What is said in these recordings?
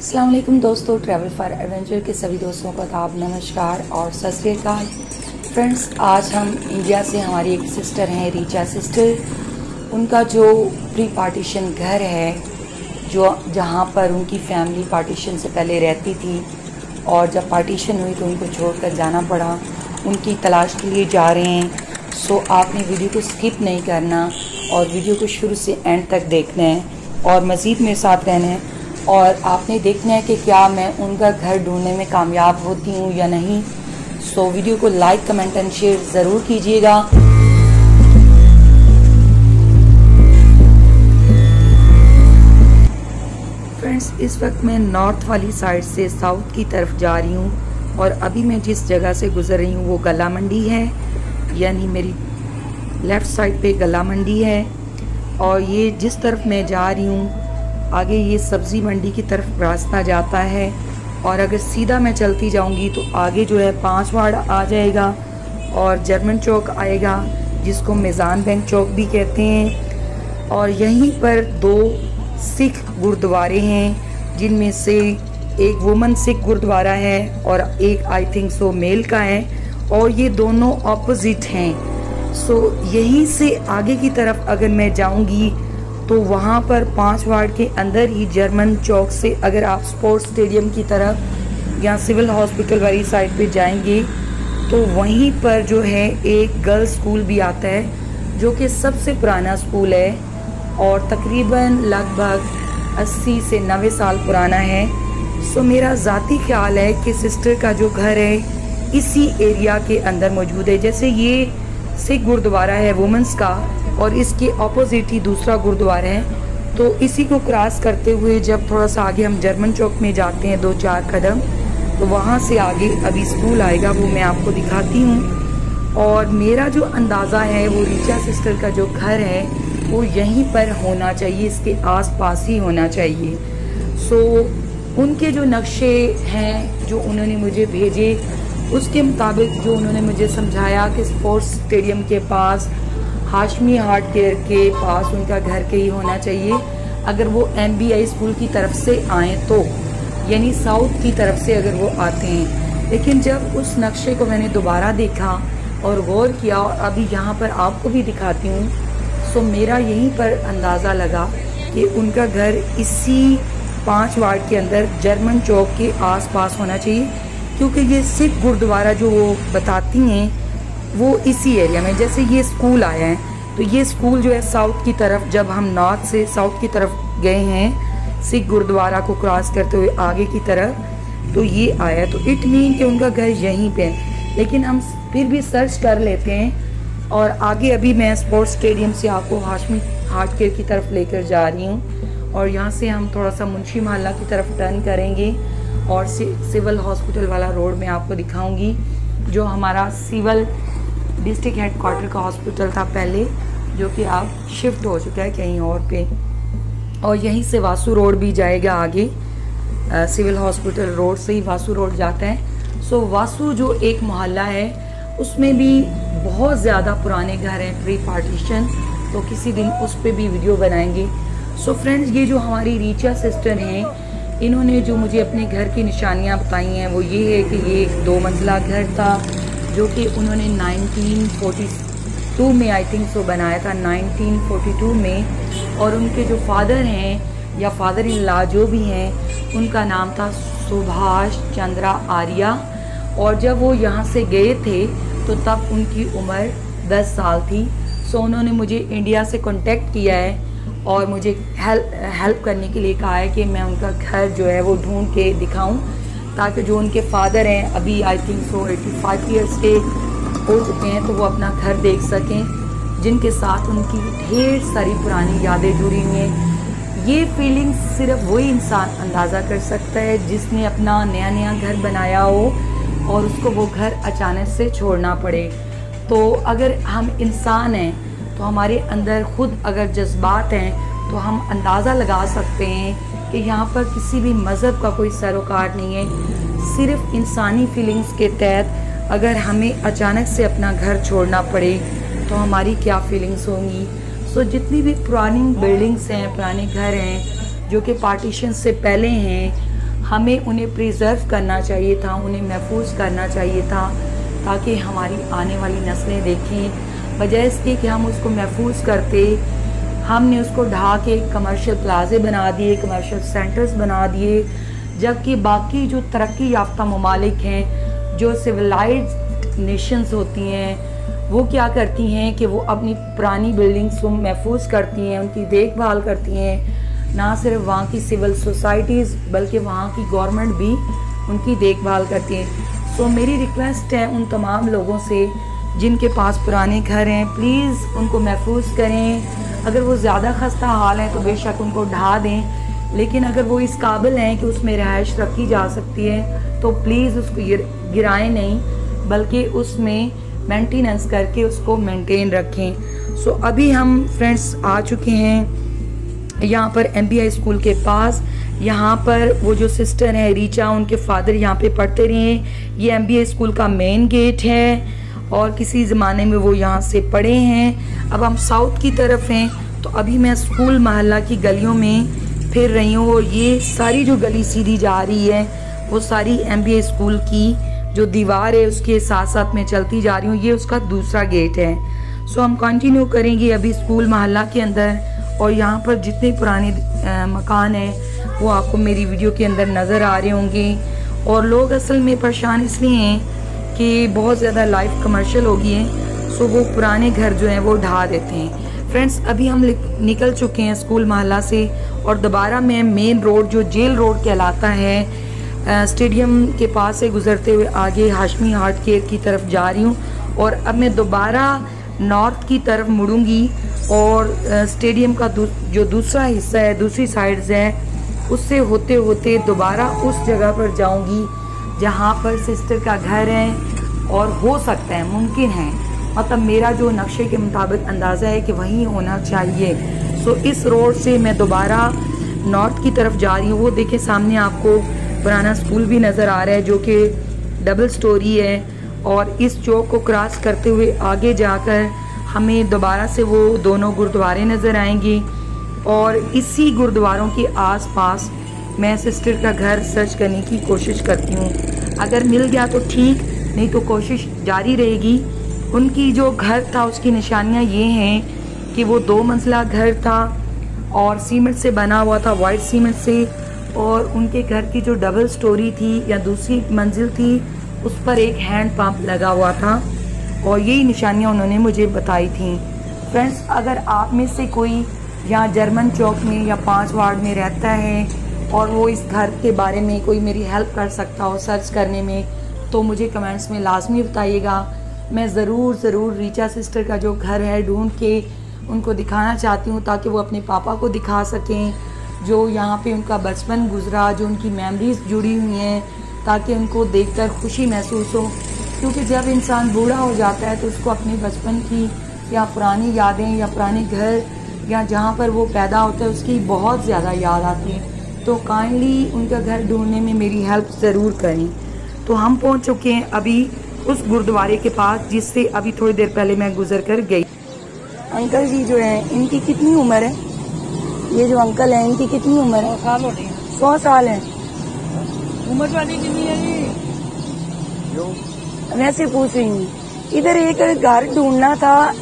अस्सलाम वालेकुम दोस्तों, ट्रैवल फॉर एडवेंचर के सभी दोस्तों को आदाब, नमस्कार और सत श्री अकाल। फ्रेंड्स, आज हम इंडिया से हमारी एक सिस्टर हैं, रीचा सिस्टर। उनका जो प्री पार्टीशन घर है, जो जहाँ पर उनकी फैमिली पार्टीशन से पहले रहती थी और जब पार्टीशन हुई तो उनको छोड़कर जाना पड़ा, उनकी तलाश के लिए जा रहे हैं। सो आपने वीडियो को स्किप नहीं करना और वीडियो को शुरू से एंड तक देखना है और मज़ीद मेरे साथ रहना है। और आपने देखना है कि क्या मैं उनका घर ढूंढने में कामयाब होती हूँ या नहीं। सो वीडियो को लाइक, कमेंट एंड शेयर ज़रूर कीजिएगा। फ्रेंड्स, इस वक्त मैं नॉर्थ वाली साइड से साउथ की तरफ जा रही हूँ और अभी मैं जिस जगह से गुजर रही हूँ वो गला मंडी है, यानी मेरी लेफ़्ट साइड पे गला मंडी है। और ये जिस तरफ मैं जा रही हूँ आगे ये सब्ज़ी मंडी की तरफ रास्ता जाता है और अगर सीधा मैं चलती जाऊंगी तो आगे जो है 5 वार्ड आ जाएगा और जर्मन चौक आएगा, जिसको मिज़ान बैंक चौक भी कहते हैं। और यहीं पर 2 सिख गुरुद्वारे हैं, जिनमें से एक वुमन सिख गुरुद्वारा है और एक आई थिंक सो मेल का है, और ये दोनों ऑपोजिट हैं। सो यहीं से आगे की तरफ अगर मैं जाऊंगी तो वहाँ पर 5 वार्ड के अंदर ही जर्मन चौक से अगर आप स्पोर्ट्स स्टेडियम की तरफ या सिविल हॉस्पिटल वाली साइड पे जाएंगे तो वहीं पर जो है एक गर्ल्स स्कूल भी आता है, जो कि सबसे पुराना स्कूल है और तकरीबन लगभग 80 से 90 साल पुराना है। सो मेरा ज़ाती ख्याल है कि सिस्टर का जो घर है इसी एरिया के अंदर मौजूद है। जैसे ये सिख गुरुद्वारा है वुमेंस का और इसके ऑपोजिट ही दूसरा गुरुद्वारा है, तो इसी को क्रॉस करते हुए जब थोड़ा सा आगे हम जर्मन चौक में जाते हैं 2-4 कदम, तो वहाँ से आगे अभी स्कूल आएगा, वो मैं आपको दिखाती हूँ। और मेरा जो अंदाज़ा है वो रीचा सिस्टर का जो घर है वो यहीं पर होना चाहिए, इसके आसपास ही होना चाहिए। सो उनके जो नक्शे हैं जो उन्होंने मुझे भेजे, उसके मुताबिक जो उन्होंने मुझे समझाया कि स्पोर्ट्स स्टेडियम के पास हाशमी हार्ट केयर के पास उनका घर के ही होना चाहिए अगर वो MBI स्कूल की तरफ से आएँ तो, यानी साउथ की तरफ से अगर वो आते हैं। लेकिन जब उस नक्शे को मैंने दोबारा देखा और गौर किया और अभी यहाँ पर आपको भी दिखाती हूँ, सो मेरा यहीं पर अंदाज़ा लगा कि उनका घर इसी 5 वार्ड के अंदर जर्मन चौक के आसपास होना चाहिए, क्योंकि ये सिख गुरुद्वारा जो वो बताती हैं वो इसी एरिया में। जैसे ये स्कूल आया है तो ये स्कूल जो है साउथ की तरफ, जब हम नॉर्थ से साउथ की तरफ गए हैं सिख गुरुद्वारा को क्रॉस करते हुए आगे की तरफ, तो ये आया, तो इट मीन कि उनका घर यहीं पे है। लेकिन हम फिर भी सर्च कर लेते हैं और आगे अभी मैं स्पोर्ट्स स्टेडियम से आपको हाशमी हार्ट केयर की तरफ लेकर जा रही हूँ और यहाँ से हम थोड़ा सा मुंशी मोहल्ला की तरफ टर्न करेंगे और सिविल हॉस्पिटल वाला रोड में आपको दिखाऊंगी, जो हमारा सिविल डिस्ट्रिक्ट हेडक्वार्टर का हॉस्पिटल था पहले, जो कि अब शिफ्ट हो चुका है कहीं और पे। और यहीं से वासु रोड भी जाएगा आगे, सिविल हॉस्पिटल रोड से ही वासु रोड जाता है। सो वासु जो एक मोहल्ला है उसमें भी बहुत ज़्यादा पुराने घर हैं प्री पार्टीशन, तो किसी दिन उस पर भी वीडियो बनाएंगे। सो फ्रेंड्स, ये जो हमारी रीचा सिस्टर हैं, इन्होंने जो मुझे अपने घर की निशानियाँ बताई हैं वो ये है कि ये एक 2 मंजिला घर था, जो कि उन्होंने 1942 में आई थिंक सो बनाया था, 1942 में। और उनके जो फादर हैं या फादर इन लॉ जो भी हैं, उनका नाम था सुभाष चंद्रा आर्या। और जब वो यहाँ से गए थे तो तब उनकी उम्र 10 साल थी। सो उन्होंने मुझे इंडिया से कांटेक्ट किया है और मुझे हेल्प करने के लिए कहा है कि मैं उनका घर जो है वो ढूंढ के दिखाऊं, ताकि जो उनके फादर हैं अभी आई थिंक सो 85 ईयर्स के हो चुके हैं, तो वो अपना घर देख सकें, जिनके साथ उनकी ढेर सारी पुरानी यादें जुड़ी हुई हैं। ये फीलिंग्स सिर्फ वही इंसान अंदाज़ा कर सकता है जिसने अपना नया नया घर बनाया हो और उसको वो घर अचानक से छोड़ना पड़े। तो अगर हम इंसान हैं तो हमारे अंदर खुद अगर जज्बात हैं तो हम अंदाज़ा लगा सकते हैं कि यहाँ पर किसी भी मज़हब का कोई सरोकार नहीं है। सिर्फ इंसानी फीलिंग्स के तहत अगर हमें अचानक से अपना घर छोड़ना पड़े तो हमारी क्या फीलिंग्स होंगी। सो जितनी भी पुरानी बिल्डिंग्स हैं, पुराने घर हैं जो कि पार्टीशन से पहले हैं, हमें उन्हें प्रिजर्व करना चाहिए था, उन्हें महफूज करना चाहिए था, ताकि हमारी आने वाली नस्लें देखें। बजाय इसके कि हम उसको महफूज करते, हमने उसको ढा के कमर्शियल प्लाजे बना दिए, कमर्शियल सेंटर्स बना दिए। जबकि बाकी जो तरक्की याफ्ता ममालिक हैं, जो सिविलाइज्ड नेशंस होती हैं, वो क्या करती हैं कि वो अपनी पुरानी बिल्डिंग्स को महफूज करती हैं, उनकी देखभाल करती हैं। ना सिर्फ वहाँ की सिविल सोसाइटीज़ बल्कि वहाँ की गवर्नमेंट भी उनकी देखभाल करती है। सो मेरी रिक्वेस्ट है उन तमाम लोगों से जिनके पास पुराने घर हैं, प्लीज़ उनको महफूज करें। अगर वो ज़्यादा खस्ता हाल है तो बेशक उनको ढा दें, लेकिन अगर वो इस काबिल हैं कि उसमें रहायश रखी जा सकती है तो प्लीज़ उसको गिराएं नहीं, बल्कि उसमें मेंटेनेंस करके उसको मेंटेन रखें। सो अभी हम फ्रेंड्स आ चुके हैं यहाँ पर MBI स्कूल के पास। यहाँ पर वो जो सिस्टर है रीचा, उनके फादर यहाँ पे पढ़ते रहे हैं। ये MBI स्कूल का मेन गेट है और किसी ज़माने में वो यहाँ से पढ़े हैं। अब हम साउथ की तरफ हैं, तो अभी मैं स्कूल मोहल्ला की गलियों में फिर रही हूँ और ये सारी जो गली सीधी जा रही है वो सारी MBI स्कूल की जो दीवार है उसके साथ साथ मैं चलती जा रही हूँ। ये उसका दूसरा गेट है। सो हम कंटिन्यू करेंगे अभी स्कूल मोहल्ला के अंदर, और यहाँ पर जितने पुराने मकान हैं वो आपको मेरी वीडियो के अंदर नज़र आ रहे होंगे। और लोग असल में परेशान इसलिए हैं कि बहुत ज़्यादा लाइफ कमर्शियल हो गई है, सो वो पुराने घर जो हैं वो ढा देते हैं। फ्रेंड्स अभी हम निकल चुके हैं स्कूल मोहल्ला से और दोबारा मैं मेन रोड जो जेल रोड कहलाता है स्टेडियम के पास से गुजरते हुए आगे हाशमी हार्ट केयर की तरफ जा रही हूँ। और अब मैं दोबारा नॉर्थ की तरफ मुड़ूंगी और स्टेडियम का जो दूसरा हिस्सा है, दूसरी साइड्स है, उससे होते होते दोबारा उस जगह पर जाऊंगी जहाँ पर सिस्टर का घर है। और हो सकता है, मुमकिन है, मतलब मेरा जो नक्शे के मुताबिक अंदाज़ा है कि वहीं होना चाहिए। सो इस रोड से मैं दोबारा नॉर्थ की तरफ जा रही हूँ। वो देखें सामने आपको पुराना स्कूल भी नज़र आ रहा है जो कि डबल स्टोरी है। और इस चौक को क्रॉस करते हुए आगे जाकर हमें दोबारा से वो दोनों गुरुद्वारे नज़र आएंगे। और इसी गुरुद्वारों के आसपास मैं सिस्टर का घर सर्च करने की कोशिश करती हूँ। अगर मिल गया तो ठीक, नहीं तो कोशिश जारी रहेगी। उनकी जो घर था उसकी निशानियाँ ये हैं कि वो 2 मंजिला घर था और सीमेंट से बना हुआ था, वाइट सीमेंट से। और उनके घर की जो डबल स्टोरी थी या दूसरी मंजिल थी उस पर एक हैंड पंप लगा हुआ था। और यही निशानियाँ उन्होंने मुझे बताई थी। फ्रेंड्स अगर आप में से कोई यहाँ जर्मन चौक में या 5 वार्ड में रहता है और वो इस घर के बारे में कोई मेरी हेल्प कर सकता हो सर्च करने में, तो मुझे कमेंट्स में लाजमी बताइएगा। मैं ज़रूर रीचा सिस्टर का जो घर है ढूंढ के उनको दिखाना चाहती हूँ, ताकि वो अपने पापा को दिखा सकें जो यहाँ पे उनका बचपन गुजरा, जो उनकी मेमोरीज जुड़ी हुई हैं, ताकि उनको देखकर खुशी महसूस हो। क्योंकि जब इंसान बूढ़ा हो जाता है तो उसको अपने बचपन की या पुरानी यादें या पुराने घर या जहाँ पर वो पैदा होता है उसकी बहुत ज़्यादा याद आती है। तो काइंडली उनका घर ढूंढने में मेरी हेल्प ज़रूर करें। तो हम पहुँच चुके हैं अभी उस गुरुद्वारे के पास जिससे अभी थोड़ी देर पहले मैं गुजर कर गई। अंकल जी जो है इनकी कितनी उम्र है? ये जो अंकल हैं इनकी कितनी उम्र है? 100 साल है। उम्र वाली कितनी है जी? वैसे पूछ रही हूँ। इधर एक घर ढूंढना था,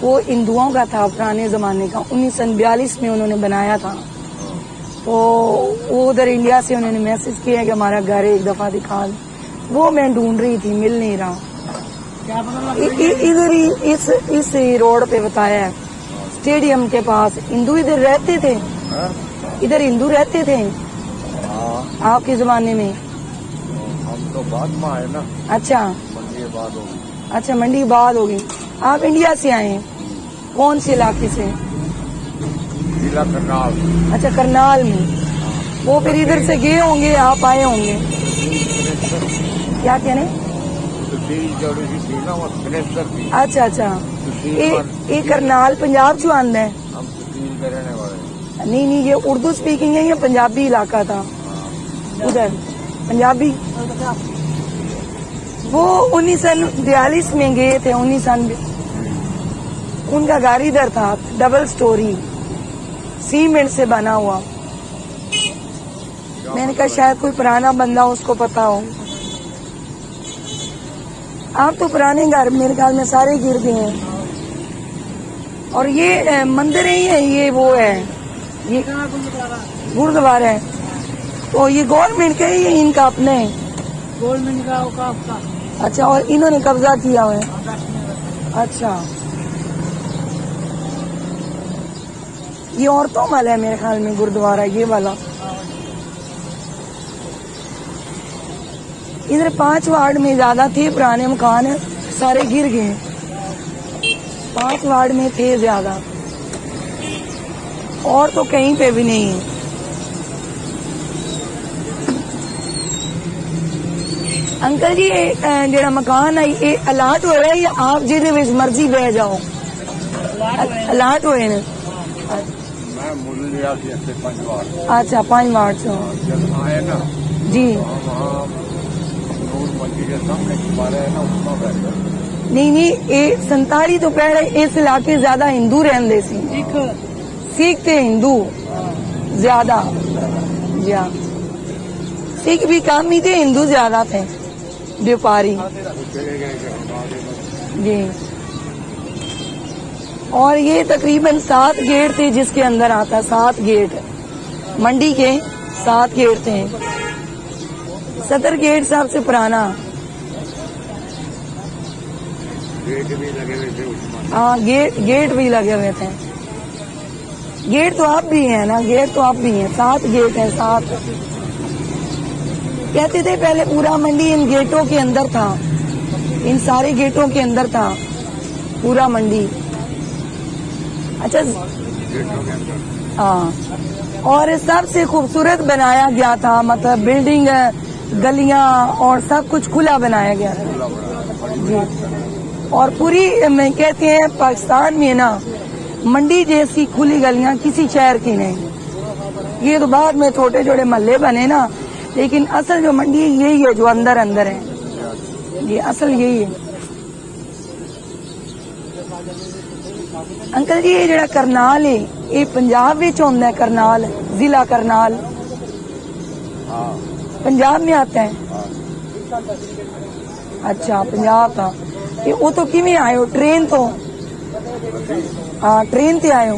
वो हिंदुओं का था पुराने जमाने का, 1942 में उन्होंने बनाया था। तो वो उधर इंडिया से उन्होंने मैसेज किया कि हमारा घर एक दफा दिखा दो। वो मैं ढूंढ रही थी, मिल नहीं रहा। इधर ही इस रोड पे बताया है, स्टेडियम के पास। हिंदू इधर रहते थे? इधर हिंदू रहते थे आपके जमाने में? हम तो बाद में आए ना। अच्छा, मंडी के बाद होगी। अच्छा, मंडी के बाद होगी। आप इंडिया से आए हैं? कौन से इलाके से? जिला करनाल। अच्छा, करनाल में। वो फिर इधर से गए होंगे, आप आए होंगे। क्या कहने? अच्छा अच्छा, ये करनाल पंजाब चो आंदा है? हम तहसील के रहने वाले। नहीं, ये उर्दू स्पीकिंग है या पंजाबी इलाका था? उधर पंजाबी। वो 1942 में गए थे, 1992। उनका घर इधर था, डबल स्टोरी, सीमेंट से बना हुआ। मैंने कहा शायद कोई पुराना बंदा उसको पता हो। आप तो पुराने घर मेरे ख्याल में सारे गिर गए हैं। और ये मंदिर ही है, ये वो है, ये गुरुद्वारा है। तो ये गवर्नमेंट का ही है, इनका अपने गवर्नमेंट का। अच्छा, और इन्होंने कब्जा किया हुआ है। अच्छा, ये औरतों वाला है मेरे ख्याल में गुरुद्वारा, ये वाला। इधर 5 वार्ड में ज्यादा थे पुराने मकान, सारे गिर गए। 5 वार्ड में थे ज्यादा, और तो कहीं पे भी नहीं है। अंकल जी, जेड़ा मकान है ये अलाट हो रहा है या आप जिहदे विच मर्जी बह जाओ? अलाट होए ने। मैं मुल लिया थी ऐसे 5 वार्ड। अच्छा, 5 वार्ड से जब आए ना जी। वहाँ नूर मंडी के सामने बारे है ना, उसमें बैठ गए। नहीं, ये 47 तो पहले इस इलाके ज्यादा हिंदू रहंदे सी। सिख थे हिंदू ज्यादा, या सिख भी कम ही थे, हिंदू ज्यादा थे, व्यापारी जी। और ये तकरीबन 7 गेट थे जिसके अंदर आता, 7 गेट मंडी के 7 गेट थे। सदर गेट सबसे पुराना। गेट भी लगे हुए थे उसमें। हाँ, गेट भी लगे हुए थे। गेट तो आप भी हैं ना, गेट तो आप भी हैं। 7 गेट हैं, 7। कहते थे पहले पूरा मंडी इन गेटों के अंदर था, इन सारे गेटों के अंदर था पूरा मंडी। अच्छा, हाँ, और सबसे खूबसूरत बनाया गया था, मतलब बिल्डिंग, गलियां और सब कुछ खुला बनाया गया था जी। और पूरी मैं कहते हैं पाकिस्तान में ना मंडी जैसी खुली गलियां किसी शहर की नहीं। ये तो बाद में छोटे छोटे मोहल्ले बने ना, लेकिन असल जो मंडी है यही है, जो अंदर अंदर है, ये असल यही है। अंकल जी, ये जरा करनाल है, ये पंजाब विच होंदा है? करनाल जिला करनाल पंजाब में आता है? अच्छा, पंजाब था। ये वो तो किवें आए हो? ट्रेन तो? हाँ, ट्रेन ते आए हो?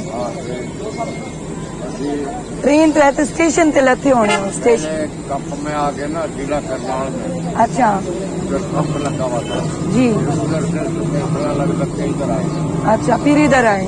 ट्रेन तो है तो स्टेशन ते लथे होने हो? स्टेशन कप में आ गए ना, जिला करनाल में। अच्छा कप लगा हुआ था जी। उधर से लग के इधर आए। अच्छा, फिर इधर आए।